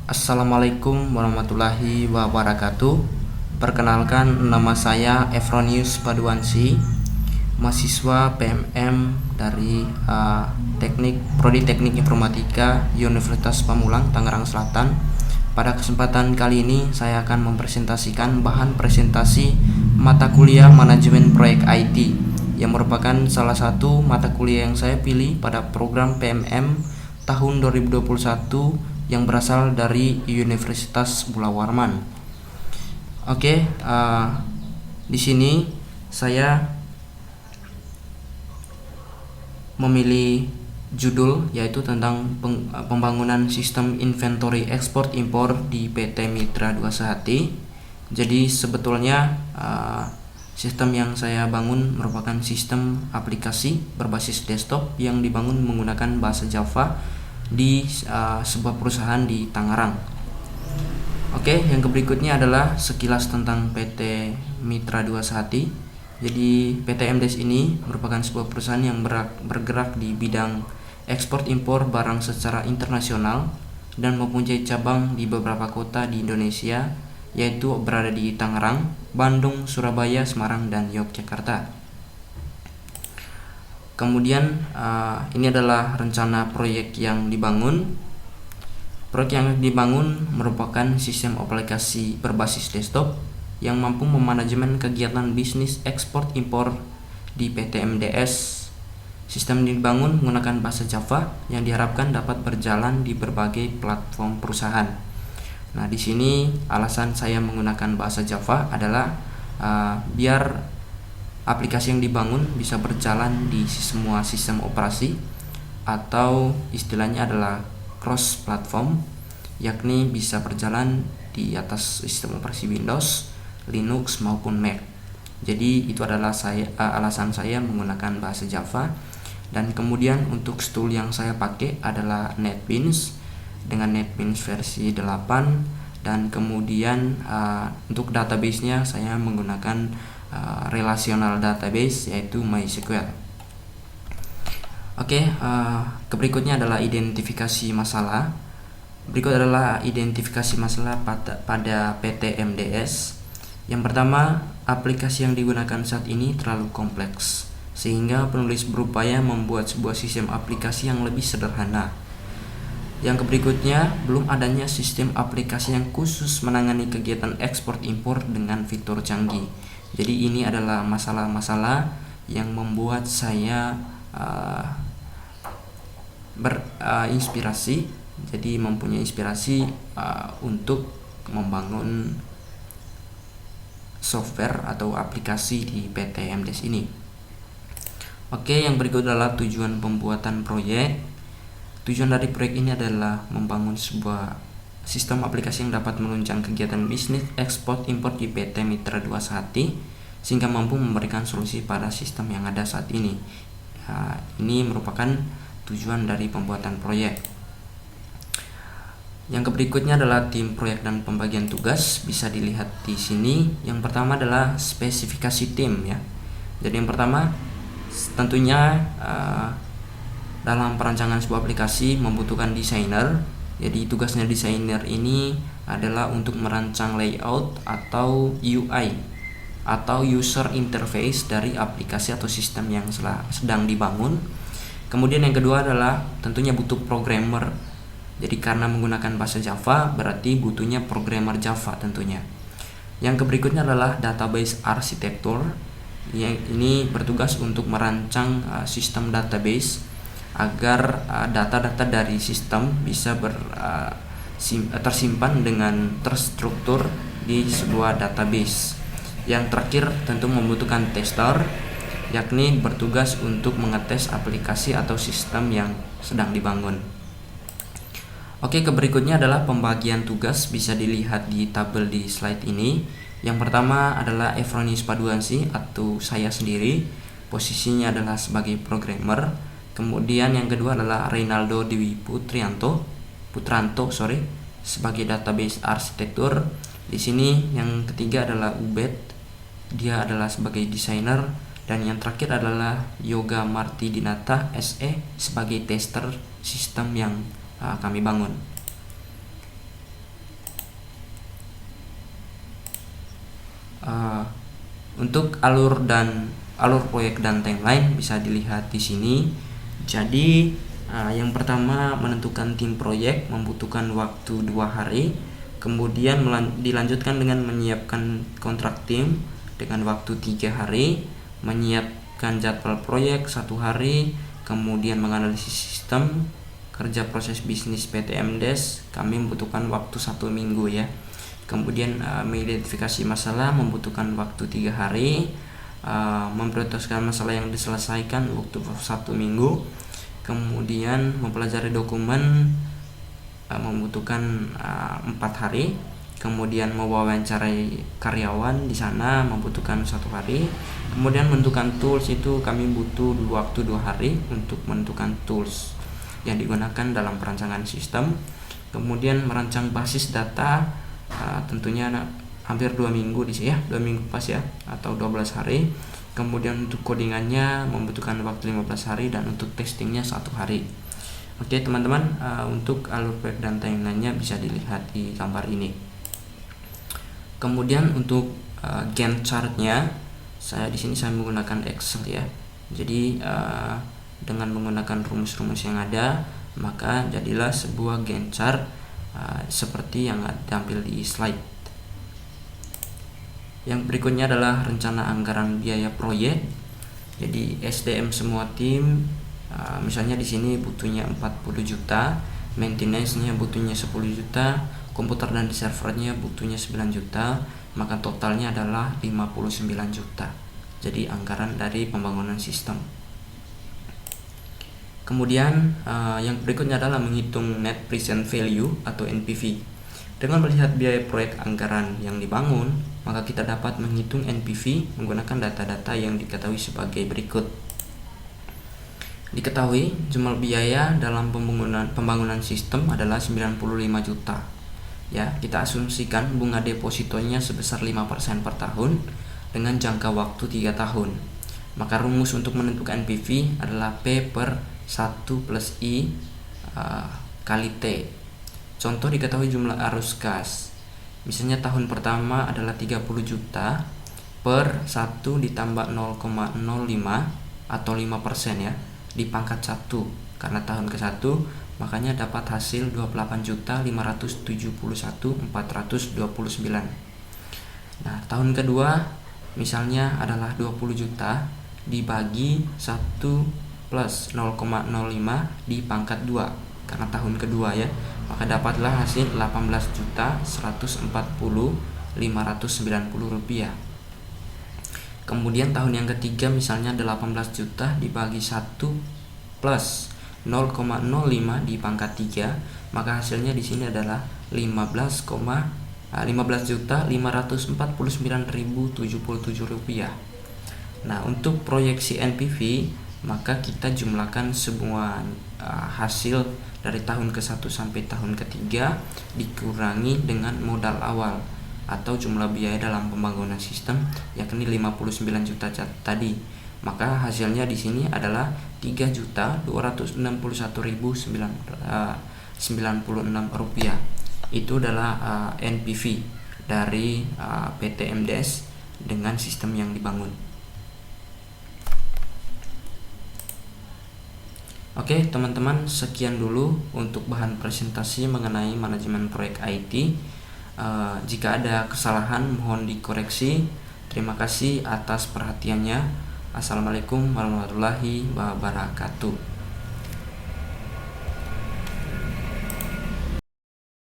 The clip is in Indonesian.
Assalamualaikum warahmatullahi wabarakatuh. Perkenalkan, nama saya Efronius Paduansi, mahasiswa PMM dari Prodi Teknik Informatika Universitas Pamulang, Tangerang Selatan. Pada kesempatan kali ini saya akan mempresentasikan bahan presentasi mata kuliah manajemen proyek IT yang merupakan salah satu mata kuliah yang saya pilih pada program PMM tahun 2021 yang berasal dari Universitas Bula Warman. Di sini saya memilih judul yaitu tentang pembangunan sistem inventory ekspor impor di PT Mitra Dua Sehati. Jadi sebetulnya sistem yang saya bangun merupakan sistem aplikasi berbasis desktop yang dibangun menggunakan bahasa Java di sebuah perusahaan di Tangerang. Yang berikutnya adalah sekilas tentang PT Mitra Dua Sehati. Jadi PT MDS ini merupakan sebuah perusahaan yang bergerak di bidang ekspor impor barang secara internasional dan mempunyai cabang di beberapa kota di Indonesia, yaitu berada di Tangerang, Bandung, Surabaya, Semarang, dan Yogyakarta. Kemudian ini adalah rencana proyek yang dibangun. Proyek yang dibangun merupakan sistem aplikasi berbasis desktop yang mampu memanajemen kegiatan bisnis ekspor impor di PT MDS. Sistem dibangun menggunakan bahasa Java yang diharapkan dapat berjalan di berbagai platform perusahaan. Nah, di sini alasan saya menggunakan bahasa Java adalah biar aplikasi yang dibangun bisa berjalan di semua sistem operasi, atau istilahnya adalah cross platform, yakni bisa berjalan di atas sistem operasi Windows, Linux maupun Mac. Jadi itu adalah alasan saya menggunakan bahasa Java. Dan kemudian untuk tool yang saya pakai adalah NetBeans dengan NetBeans versi 8, dan kemudian untuk database-nya saya menggunakan relational database yaitu MySQL. Berikutnya adalah identifikasi masalah. Berikut adalah identifikasi masalah pada PT MDS. Yang pertama, aplikasi yang digunakan saat ini terlalu kompleks sehingga penulis berupaya membuat sebuah sistem aplikasi yang lebih sederhana. Yang berikutnya, belum adanya sistem aplikasi yang khusus menangani kegiatan ekspor impor dengan fitur canggih. Jadi ini adalah masalah-masalah yang membuat saya berinspirasi. Jadi mempunyai inspirasi untuk membangun software atau aplikasi di PT MDS ini. Yang berikut adalah tujuan pembuatan proyek. Tujuan dari proyek ini adalah membangun sebuah sistem aplikasi yang dapat menunjang kegiatan bisnis ekspor impor di PT Mitra Dua Sehati sehingga mampu memberikan solusi pada sistem yang ada saat ini. Ini merupakan tujuan dari pembuatan proyek. Yang berikutnya adalah tim proyek dan pembagian tugas, bisa dilihat di sini. Yang pertama adalah spesifikasi tim ya. Jadi yang pertama tentunya dalam perancangan sebuah aplikasi membutuhkan desainer. Jadi tugasnya desainer ini adalah untuk merancang layout atau UI atau user interface dari aplikasi atau sistem yang sedang dibangun. Kemudian yang kedua adalah tentunya butuh programmer. Jadi karena menggunakan bahasa Java berarti butuhnya programmer Java tentunya. Yang berikutnya adalah database arsitektur. Yang ini bertugas untuk merancang sistem database agar data-data dari sistem bisa tersimpan dengan terstruktur di sebuah database. Yang terakhir tentu membutuhkan tester, yakni bertugas untuk mengetes aplikasi atau sistem yang sedang dibangun. Berikutnya adalah pembagian tugas, bisa dilihat di tabel di slide ini. Yang pertama adalah Efronius Paduansi atau saya sendiri, posisinya adalah sebagai programmer. Kemudian yang kedua adalah Reynaldo Dewi Putranto sebagai database arsitektur. Di sini yang ketiga adalah Ubed, dia adalah sebagai desainer, dan yang terakhir adalah Yoga Marti Dinata SE sebagai tester sistem yang kami bangun. Untuk alur proyek dan timeline bisa dilihat di sini. Jadi yang pertama, menentukan tim proyek membutuhkan waktu 2 hari. Kemudian dilanjutkan dengan menyiapkan kontrak tim dengan waktu 3 hari, menyiapkan jadwal proyek 1 hari, kemudian menganalisis sistem kerja proses bisnis PT MDes kami membutuhkan waktu 1 minggu ya. Kemudian mengidentifikasi masalah membutuhkan waktu 3 hari, memprioritaskan masalah yang diselesaikan waktu 1 minggu, kemudian mempelajari dokumen membutuhkan 4 hari, kemudian mewawancarai karyawan di sana membutuhkan 1 hari, kemudian menentukan tools itu kami butuh waktu 2 hari untuk menentukan tools yang digunakan dalam perancangan sistem, kemudian merancang basis data tentunya hampir 2 minggu di sini ya, 2 minggu pas ya, atau 12 hari. Kemudian untuk codingannya membutuhkan waktu 15 hari dan untuk testingnya 1 hari. Oke teman-teman, untuk alur proyek dan timelinenya bisa dilihat di gambar ini. Kemudian untuk Gantt chartnya, saya menggunakan Excel ya. Jadi dengan menggunakan rumus-rumus yang ada, maka jadilah sebuah Gantt chart seperti yang tampil di slide. Yang berikutnya adalah rencana anggaran biaya proyek. Jadi SDM semua tim, misalnya di sini butuhnya 40 juta, maintenance-nya butuhnya 10 juta, komputer dan servernya butuhnya 9 juta, maka totalnya adalah 59 juta. Jadi anggaran dari pembangunan sistem. Kemudian yang berikutnya adalah menghitung net present value atau NPV. Dengan melihat biaya proyek anggaran yang dibangun, maka kita dapat menghitung NPV menggunakan data-data yang diketahui sebagai berikut. Diketahui jumlah biaya dalam pembangunan sistem adalah 95 juta. Ya, kita asumsikan bunga depositonya sebesar 5% per tahun dengan jangka waktu 3 tahun. Maka rumus untuk menentukan NPV adalah P per 1 plus I kali T. Contoh, diketahui jumlah arus kas. Misalnya tahun pertama adalah 30 juta per 1 ditambah 0,05 atau 5% ya, di pangkat 1 karena tahun ke-1, makanya dapat hasil 28.571.429. Nah, tahun kedua misalnya adalah 20 juta dibagi 1 plus 0,05 di pangkat 2 karena tahun kedua ya, maka dapatlah hasil 18.140.590 rupiah. Kemudian tahun yang ketiga misalnya 18 juta dibagi 1 plus 0,05 di pangkat 3, maka hasilnya di sini adalah 15.549.077 rupiah. Nah, untuk proyeksi NPV, maka kita jumlahkan semua hasil dari tahun ke-1 sampai tahun ke-3 dikurangi dengan modal awal atau jumlah biaya dalam pembangunan sistem, yakni 59 juta tadi. Maka hasilnya di sini adalah 3.261.096 rupiah. Itu adalah NPV dari PT MDes dengan sistem yang dibangun. Oke teman-teman, sekian dulu untuk bahan presentasi mengenai manajemen proyek IT. Jika ada kesalahan mohon dikoreksi. Terima kasih atas perhatiannya. Assalamualaikum warahmatullahi wabarakatuh.